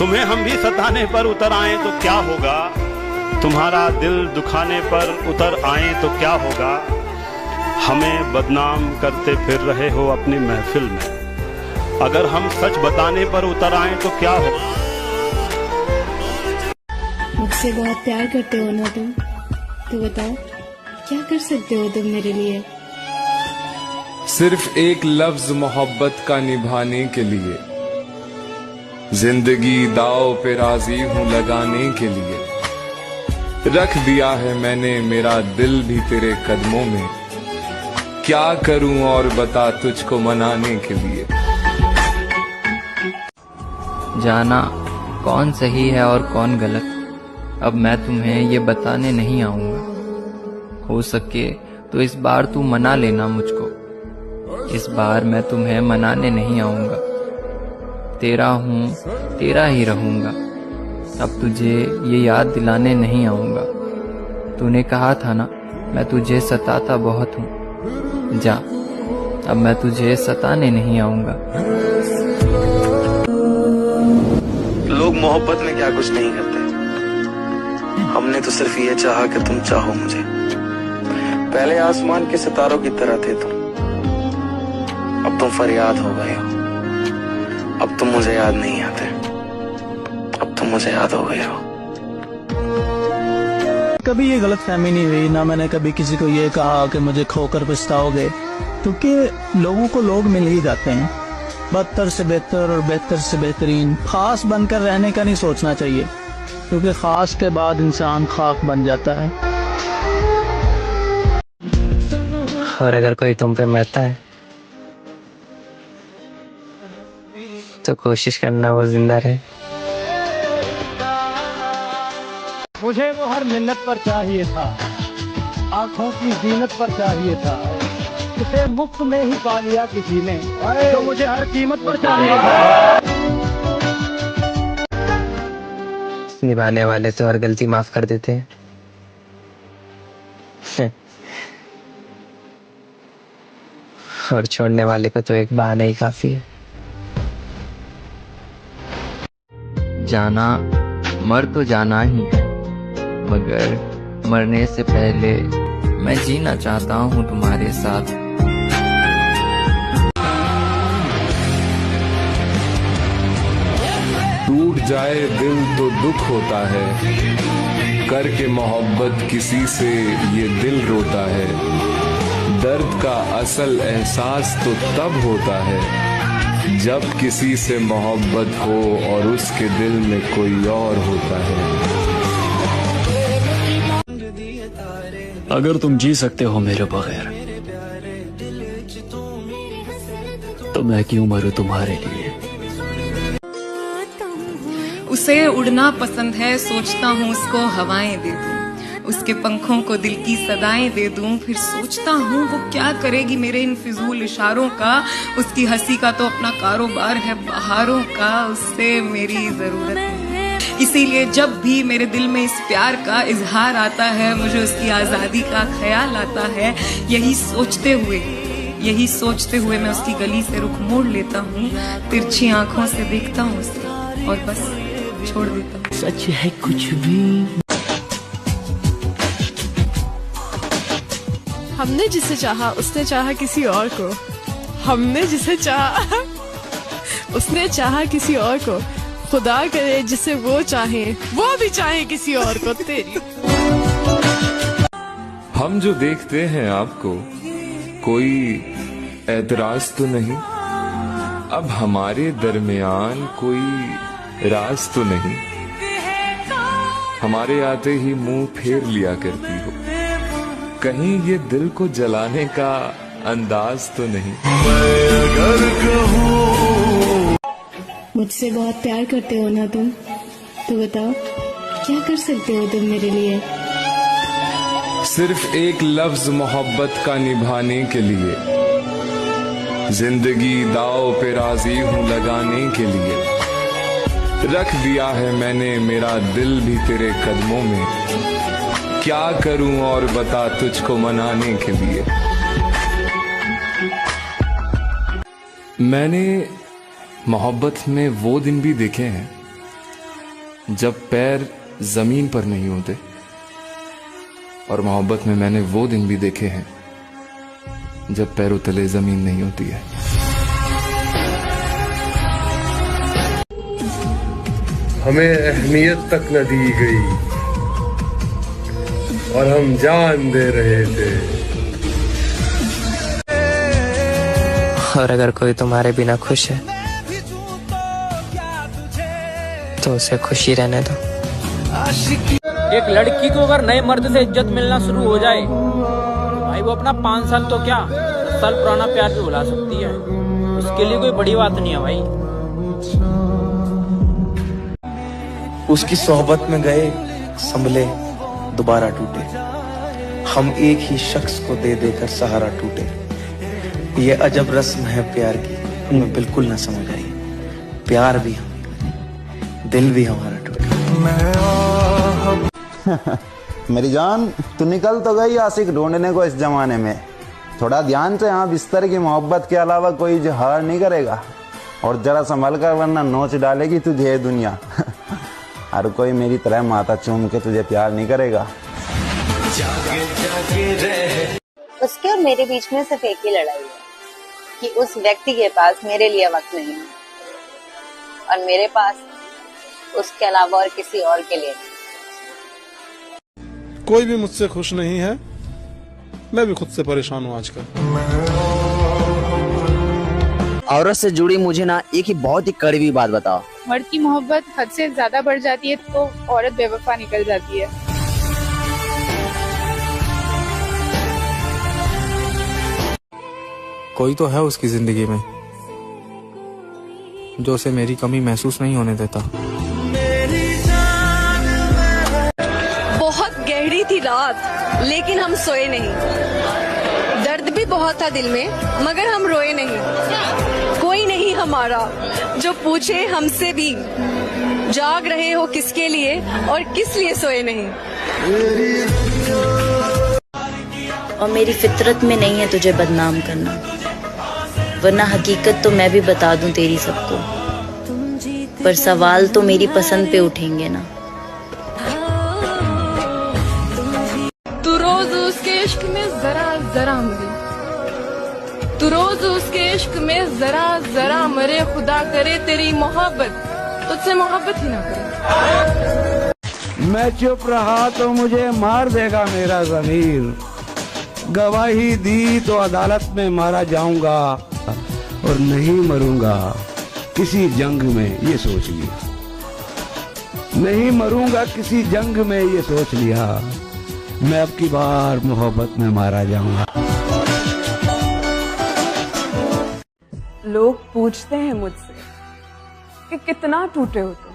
तुम्हें हम भी सताने पर उतर आए तो क्या होगा, तुम्हारा दिल दुखाने पर उतर आए तो क्या होगा। हमें बदनाम करते फिर रहे हो अपनी महफिल में, अगर हम सच बताने पर उतर आए तो क्या होगा। मुझसे बहुत प्यार करते हो ना तुम, तो बताओ क्या कर सकते हो तुम मेरे लिए। सिर्फ एक लफ्ज मोहब्बत का निभाने के लिए, जिंदगी दाव पे राजी हूँ लगाने के लिए। रख दिया है मैंने मेरा दिल भी तेरे कदमों में, क्या करूं और बता तुझको मनाने के लिए। जाना कौन सही है और कौन गलत, अब मैं तुम्हें ये बताने नहीं आऊंगा। हो सके तो इस बार तू मना लेना मुझको, इस बार मैं तुम्हें मनाने नहीं आऊंगा। तेरा हूँ तेरा ही रहूंगा, अब तुझे ये याद दिलाने नहीं आऊंगा। तूने कहा था ना मैं तुझे सताता बहुत हूँ, जा अब मैं तुझे सताने नहीं आऊंगा। लोग मोहब्बत में क्या कुछ नहीं करते, हमने तो सिर्फ ये चाहा कि तुम चाहो मुझे। पहले आसमान के सितारों की तरह थे तुम, अब तुम फरियाद हो गए हो। अब तुम मुझे याद नहीं आते, अब तुम मुझे याद हो गए हो। कभी ये गलतफहमी नहीं हुई, ना मैंने कभी किसी को ये कहा कि मुझे खोकर पछताओगे, क्योंकि लोगों को लोग मिल ही जाते हैं। बदतर से बेहतर और बेहतर से बेहतरीन खास बनकर रहने का नहीं सोचना चाहिए, क्योंकि खास के बाद इंसान खाक बन जाता है। और अगर कोई तुम पे मरता है तो कोशिश करना वो जिंदा रहे। मुझे वो हर मिन्नत पर चाहिए था, आंखों की जीनत पर चाहिए था, उसे मुफ्त में ही पा लिया किसी ने, तो मुझे हर कीमत पर चाहिए था। निभाने वाले तो हर गलती माफ कर देते हैं। और छोड़ने वाले को तो एक बहाना ही काफी है। जाना मर तो जाना ही, मगर मरने से पहले मैं जीना चाहता हूँ तुम्हारे साथ। टूट जाए दिल तो दुख होता है, करके मोहब्बत किसी से ये दिल रोता है। दर्द का असल एहसास तो तब होता है जब किसी से मोहब्बत हो और उसके दिल में कोई और होता है। अगर तुम जी सकते हो मेरे बगैर, तो मैं क्यों मरूं तुम्हारे लिए। उसे उड़ना पसंद है, सोचता हूँ उसको हवाएं दे दूं, उसके पंखों को दिल की सदाएं दे दूं। फिर सोचता हूँ वो क्या करेगी मेरे इन फिजूल इशारों का। उसकी हंसी का तो अपना कारोबार है बहारों का, उससे मेरी जरूरत है। इसीलिए जब भी मेरे दिल में इस प्यार का इजहार आता है, मुझे उसकी आजादी का ख्याल आता है। यही सोचते हुए मैं उसकी गली से रुख मोड़ लेता हूँ, तिरछी आंखों से देखता हूँ उसे और बस छोड़ देता हूँ। सच है कुछ भी। हमने जिसे चाहा उसने चाहा किसी और को, हमने जिसे चाहा उसने चाहा किसी और को। खुदा करे जिसे वो चाहे वो भी चाहे किसी और को। तेरी हम जो देखते हैं आपको, कोई एतराज तो नहीं। अब हमारे दरमियान कोई राज तो नहीं। हमारे आते ही मुंह फेर लिया करती हो, कहीं ये दिल को जलाने का अंदाज तो नहीं। अगर कहूँ मुझसे बहुत प्यार करते हो ना तुम, तो बताओ क्या कर सकते हो तुम मेरे लिए। सिर्फ एक लफ्ज मोहब्बत का निभाने के लिए, जिंदगी दाव पे राजी हूँ लगाने के लिए। रख दिया है मैंने मेरा दिल भी तेरे कदमों में, क्या करूं और बता तुझको मनाने के लिए। मैंने मोहब्बत में वो दिन भी देखे हैं जब पैर जमीन पर नहीं होते, और मोहब्बत में मैंने वो दिन भी देखे हैं जब पैरों तले जमीन नहीं होती है। हमें अहमियत तक न दी गई और हम जान दे रहे थे। और अगर कोई तुम्हारे बिना खुश है तो उसे खुशी रहने दो। एक लड़की को अगर नए मर्द से इज्जत मिलना शुरू हो जाए भाई, वो अपना 5 साल तो क्या 10 साल पुराना प्यार भी भुला सकती है। उसके लिए कोई बड़ी बात नहीं है भाई। उसकी सोहबत में गए संभले दोबारा टूटे, हम एक ही शख्स को दे देकर सहारा टूटे। ये अजब रस्म है प्यार की, हमें बिल्कुल ना समझ आई। प्यार भी हम करे, दिल भी हमारा टूटे। मेरी जान, तू निकल तो गई आशिक ढूंढने को इस जमाने में। थोड़ा ध्यान से, यहाँ बिस्तर की मोहब्बत के अलावा कोई इजहार नहीं करेगा। और जरा संभल कर, वरना नोच डालेगी तुझे ये दुनिया। हर कोई मेरी तरह माथा चूम के तुझे प्यार नहीं करेगा। उसके और मेरे बीच में सिर्फ एक ही लड़ाई है कि उस व्यक्ति के पास मेरे लिए वक्त नहीं है और मेरे पास उसके अलावा और किसी और के लिए। कोई भी मुझसे खुश नहीं है, मैं भी खुद से परेशान हूँ आजकल। औरत से जुड़ी मुझे ना एक ही बहुत ही कड़वी बात बताओ। मर्द की मोहब्बत हद से ज्यादा बढ़ जाती है तो औरत बेवफा निकल जाती है। कोई तो है उसकी जिंदगी में जो उसे मेरी कमी महसूस नहीं होने देता। बहुत गहरी थी रात लेकिन हम सोए नहीं, दर्द भी बहुत था दिल में मगर हम रोए नहीं। कोई नहीं हमारा जो पूछे हमसे भी, जाग रहे हो किसके लिए और किस लिए सोए नहीं। और मेरी फितरत में नहीं है तुझे बदनाम करना, वरना हकीकत तो मैं भी बता दूं तेरी सबको, पर सवाल तो मेरी पसंद पे उठेंगे ना। तू रोज उसके इश्क में जरा जरा मरे, तू रोज उसके इश्क में जरा जरा मरे। खुदा करे तेरी मोहब्बत तुझसे मोहब्बत ही ना करे। मैं चुप रहा तो मुझे मार देगा मेरा ज़मीर, गवाही दी तो अदालत में मारा जाऊंगा और नहीं मरूंगा किसी जंग में, ये सोच लिया। नहीं मरूंगा किसी जंग में, ये सोच लिया। मैं अब की बार मोहब्बत में मारा जाऊंगा। लोग पूछते हैं मुझसे कि कितना टूटे हो तुम।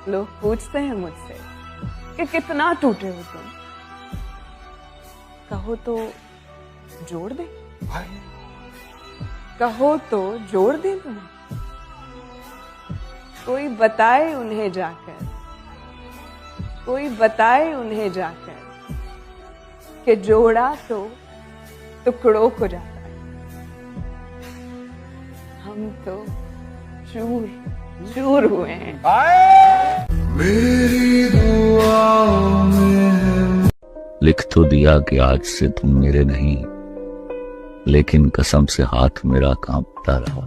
लोग पूछते हैं मुझसे कि कितना टूटे हो तुम। कहो तो जोड़ दे, कहो तो जोड़ दे तुम्हें। कोई बताए उन्हें जाकर, कोई बताए उन्हें जाकर कि जोड़ा तो टुकड़ों को जाता है। हम तो चूर चूर हुए हैं। मेरी दुआओं में लिख तो दिया कि आज से तुम मेरे नहीं, लेकिन कसम से हाथ मेरा कांपता रहा।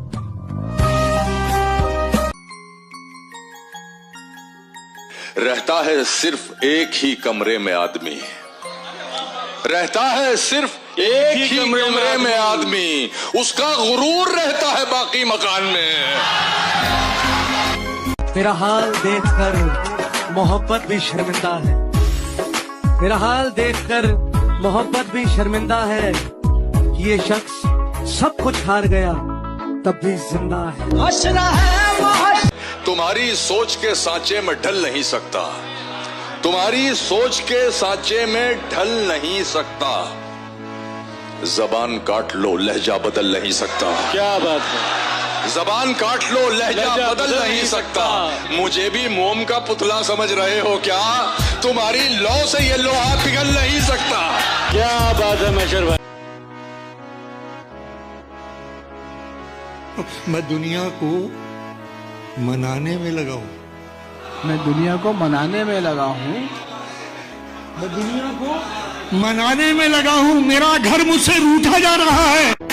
रहता है सिर्फ एक ही कमरे में आदमी, रहता है सिर्फ एक ही कमरे में आदमी, उसका गुरूर रहता है बाकी मकान में। मेरा हाल देखकर मोहब्बत भी शर्मिंदा है, मेरा हाल देखकर मोहब्बत भी शर्मिंदा है। ये शख्स सब कुछ हार गया तब भी जिंदा है। तुम्हारी सोच के सांचे में ढल नहीं सकता, तुम्हारी सोच के सांचे में ढल नहीं सकता। जबान काट लो लहजा बदल नहीं सकता। क्या बात है। जबान काट लो लहजा बदल नहीं सकता। मुझे भी मोम का पुतला समझ रहे हो क्या? तुम्हारी लौ से ये लोहा पिघल नहीं सकता। क्या बात है मैशर भाई। मैं दुनिया को मनाने में लगा हूँ। मैं दुनिया को मनाने में लगा हूँ। मैं दुनिया को मनाने में लगा हूँ। मेरा घर मुझसे रूठा जा रहा है।